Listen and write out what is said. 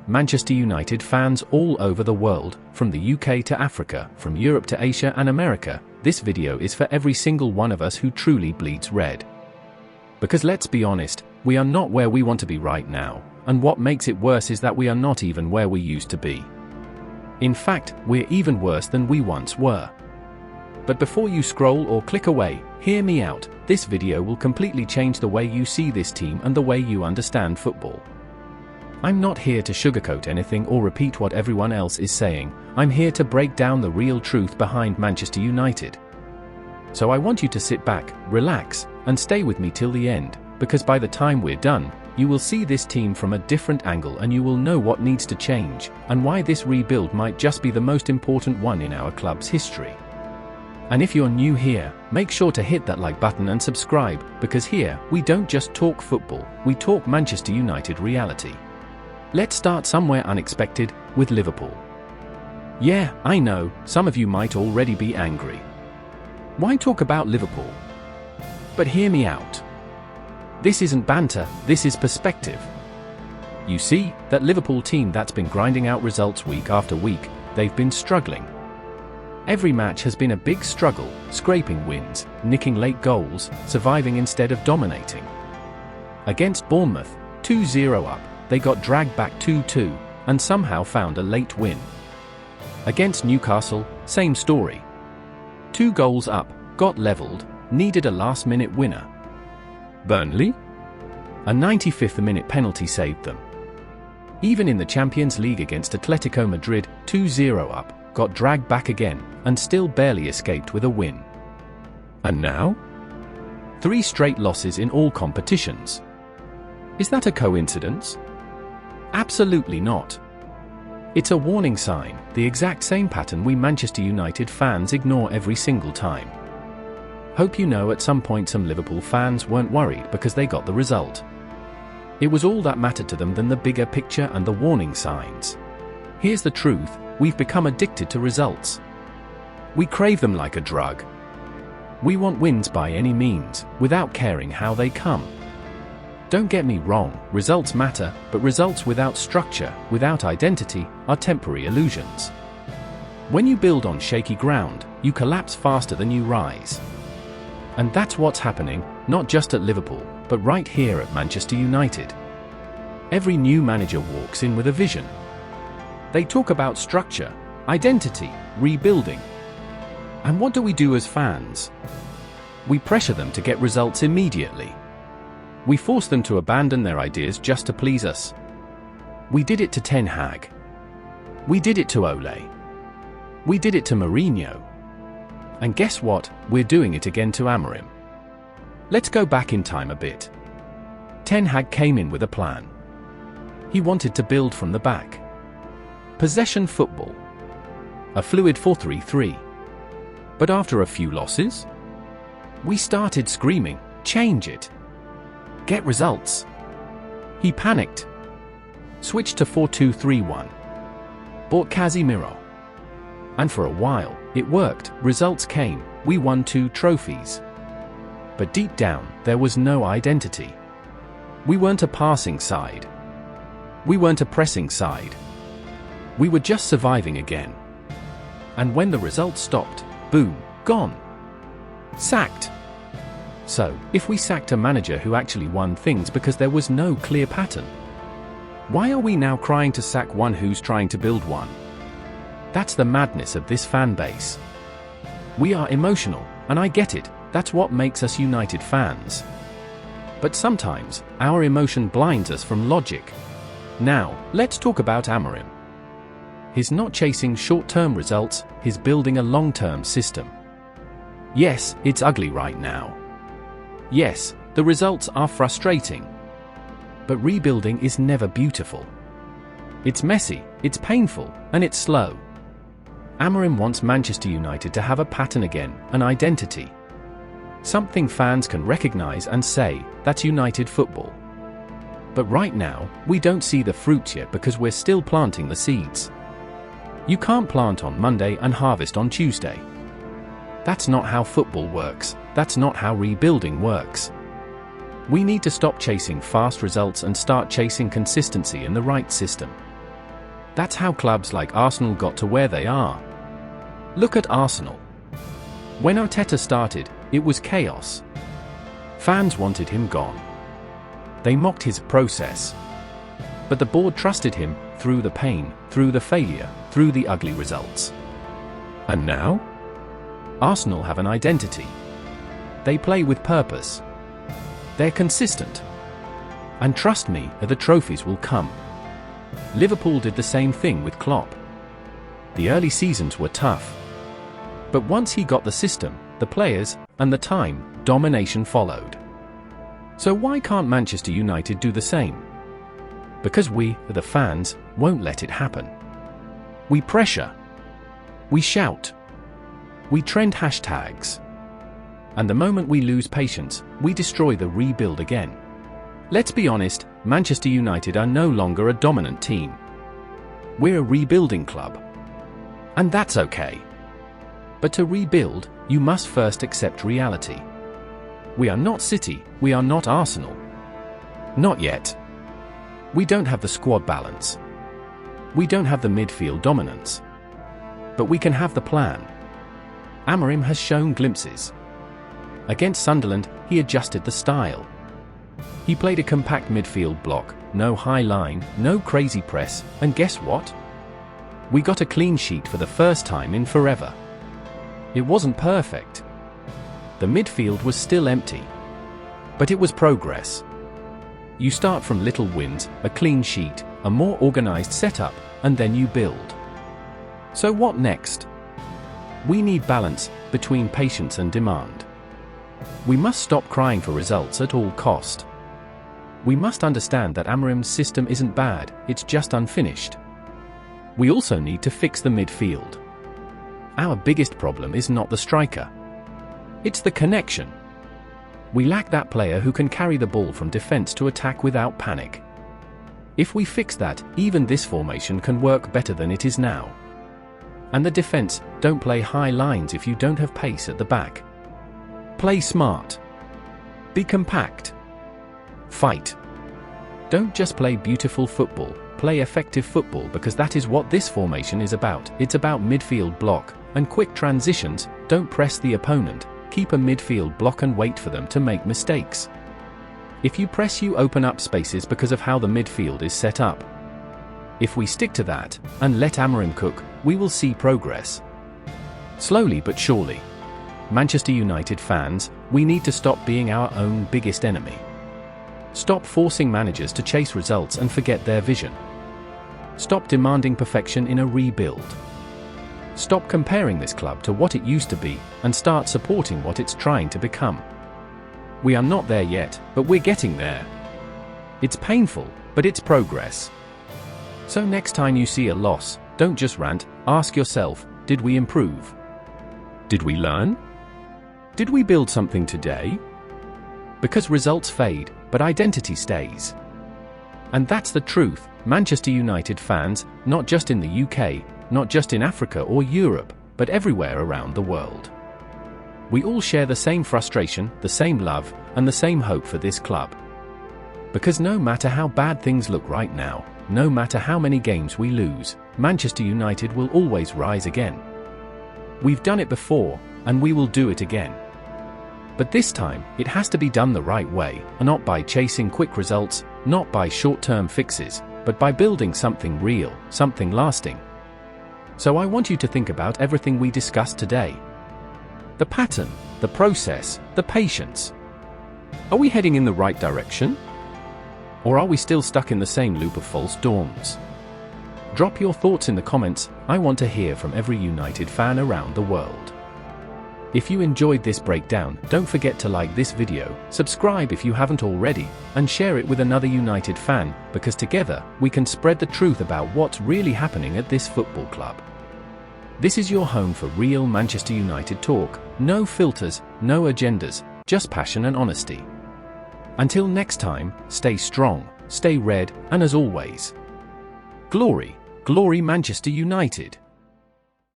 Manchester United fans all over the world, from the UK to Africa, from Europe to Asia and America, this video is for every single one of us who truly bleeds red. Because let's be honest, we are not where we want to be right now, and what makes it worse is that we are not even where we used to be. In fact, we're even worse than we once were. But before you scroll or click away, hear me out. This video will completely change the way you see this team and the way you understand football. I'm not here to sugarcoat anything or repeat what everyone else is saying. I'm here to break down the real truth behind Manchester United. So I want you to sit back, relax, and stay with me till the end, because by the time we're done, you will see this team from a different angle and you will know what needs to change, and why this rebuild might just be the most important one in our club's history. And if you're new here, make sure to hit that like button and subscribe, because here, we don't just talk football, we talk Manchester United reality. Let's start somewhere unexpected, with Liverpool. Yeah, I know, some of you might already be angry. Why talk about Liverpool? But hear me out. This isn't banter, this is perspective. You see, that Liverpool team that's been grinding out results week after week, they've been struggling. Every match has been a big struggle, scraping wins, nicking late goals, surviving instead of dominating. Against Bournemouth, 2-0 up, they got dragged back 2-2, and somehow found a late win. Against Newcastle, same story. 2 goals up, got levelled, needed a last-minute winner. Burnley? A 95th minute penalty saved them. Even in the Champions League against Atletico Madrid, 2-0 up, got dragged back again, and still barely escaped with a win. And now? 3 straight losses in all competitions. Is that a coincidence? Absolutely not. It's a warning sign, the exact same pattern we Manchester United fans ignore every single time. Hope you know at some point some Liverpool fans weren't worried because they got the result. It was all that mattered to them than the bigger picture and the warning signs. Here's the truth, we've become addicted to results. We crave them like a drug. We want wins by any means, without caring how they come. Don't get me wrong, results matter, but results without structure, without identity, are temporary illusions. When you build on shaky ground, you collapse faster than you rise. And that's what's happening, not just at Liverpool, but right here at Manchester United. Every new manager walks in with a vision. They talk about structure, identity, rebuilding. And what do we do as fans? We pressure them to get results immediately. We force them to abandon their ideas just to please us. We did it to Ten Hag. We did it to Ole. We did it to Mourinho. And guess what? We're doing it again to Amorim. Let's go back in time a bit. Ten Hag came in with a plan. He wanted to build from the back. Possession football. A fluid 4-3-3. But after a few losses, we started screaming, change it. Get results. He panicked. Switched to 4-2-3-1. Bought Casemiro. And for a while, it worked, results came, we won 2 trophies. But deep down, there was no identity. We weren't a passing side. We weren't a pressing side. We were just surviving again. And when the results stopped, boom, gone. Sacked. So, if we sacked a manager who actually won things because there was no clear pattern, why are we now crying to sack one who's trying to build one? That's the madness of this fan base. We are emotional, and I get it, that's what makes us United fans. But sometimes, our emotion blinds us from logic. Now, let's talk about Amorim. He's not chasing short-term results, he's building a long-term system. Yes, it's ugly right now. Yes, the results are frustrating. But rebuilding is never beautiful. It's messy, it's painful, and it's slow. Amorim wants Manchester United to have a pattern again, an identity. Something fans can recognize and say, that's United football. But right now, we don't see the fruits yet because we're still planting the seeds. You can't plant on Monday and harvest on Tuesday. That's not how football works, that's not how rebuilding works. We need to stop chasing fast results and start chasing consistency in the right system. That's how clubs like Arsenal got to where they are. Look at Arsenal. When Arteta started, it was chaos. Fans wanted him gone. They mocked his process. But the board trusted him through the pain, through the failure, through the ugly results. And now? Arsenal have an identity. They play with purpose. They're consistent. And trust me, the trophies will come. Liverpool did the same thing with Klopp. The early seasons were tough. But once he got the system, the players, and the time, domination followed. So why can't Manchester United do the same? Because we, the fans, won't let it happen. We pressure. We shout. We trend hashtags. And the moment we lose patience, we destroy the rebuild again. Let's be honest, Manchester United are no longer a dominant team. We're a rebuilding club. And that's okay. But to rebuild, you must first accept reality. We are not City, we are not Arsenal. Not yet. We don't have the squad balance. We don't have the midfield dominance. But we can have the plan. Amorim has shown glimpses. Against Sunderland, he adjusted the style. He played a compact midfield block, no high line, no crazy press, and guess what? We got a clean sheet for the first time in forever. It wasn't perfect. The midfield was still empty. But it was progress. You start from little wins, a clean sheet, a more organized setup, and then you build. So what next? We need balance between patience and demand. We must stop crying for results at all cost. We must understand that Amorim's system isn't bad, it's just unfinished. We also need to fix the midfield. Our biggest problem is not the striker. It's the connection. We lack that player who can carry the ball from defense to attack without panic. If we fix that, even this formation can work better than it is now. And the defense, don't play high lines if you don't have pace at the back. Play smart. Be compact. Fight. Don't just play beautiful football, play effective football, because that is what this formation is about. It's about midfield block and quick transitions. Don't press the opponent, keep a midfield block and wait for them to make mistakes. If you press, you open up spaces because of how the midfield is set up. If we stick to that, and let Amorim cook, we will see progress. Slowly but surely. Manchester United fans, we need to stop being our own biggest enemy. Stop forcing managers to chase results and forget their vision. Stop demanding perfection in a rebuild. Stop comparing this club to what it used to be, and start supporting what it's trying to become. We are not there yet, but we're getting there. It's painful, but it's progress. So next time you see a loss, don't just rant, ask yourself, did we improve? Did we learn? Did we build something today? Because results fade, but identity stays. And that's the truth, Manchester United fans, not just in the UK, not just in Africa or Europe, but everywhere around the world. We all share the same frustration, the same love, and the same hope for this club. Because no matter how bad things look right now, no matter how many games we lose, Manchester United will always rise again. We've done it before, and we will do it again. But this time, it has to be done the right way, and not by chasing quick results, not by short-term fixes, but by building something real, something lasting. So I want you to think about everything we discussed today. The pattern, the process, the patience. Are we heading in the right direction? Or are we still stuck in the same loop of false dawns? Drop your thoughts in the comments. I want to hear from every United fan around the world. If you enjoyed this breakdown, don't forget to like this video, subscribe if you haven't already, and share it with another United fan, because together, we can spread the truth about what's really happening at this football club. This is your home for real Manchester United talk, no filters, no agendas, just passion and honesty. Until next time, stay strong, stay red, and as always, glory, glory Manchester United.